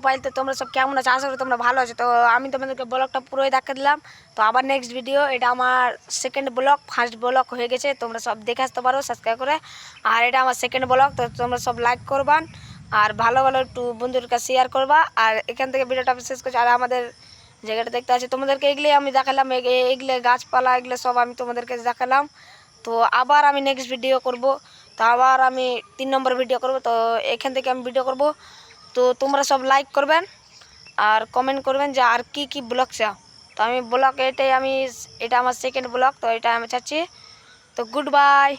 Profile. তো তোমরা সব কেমন আছো? আশা করি তোমরা ভালো আছো। তো আমি তোমাদেরকে ব্লগটা পুরোই দেখা দিলাম। তো আবার নেক্সট ভিডিও, এটা আমার সেকেন্ড ব্লগ, ফার্স্ট ব্লগ হয়ে গেছে, তোমরা সব দেখে আসতে পারো সাবস্ক্রাইব করে। আর এটা আমার সেকেন্ড ব্লগ, তো তোমরা সব লাইক করবান আর ভালো ভালো একটু বন্ধুর কাছে শেয়ার করবা। আর এখান থেকে ভিডিওটা শেষ করছি। আর আমাদের জায়গাটা দেখতে আছে তোমাদেরকে, এগুলি আমি দেখালাম, এগুলো গাছপালা এগুলো সব আমি তোমাদেরকে দেখালাম। তো আবার আমি নেক্সট ভিডিও করব, তো আবার আমি 3 নম্বর ভিডিও করব। তো এখান থেকে আমি ভিডিও করব। তো তোমরা সব লাইক করবেন আর কমেন্ট করবেন যে আর কি কি ব্লগ চাও। তো আমি ব্লগ এটা আমার সেকেন্ড ব্লগ, তো এটা আমি চাচ্ছি। তো গুড বাই।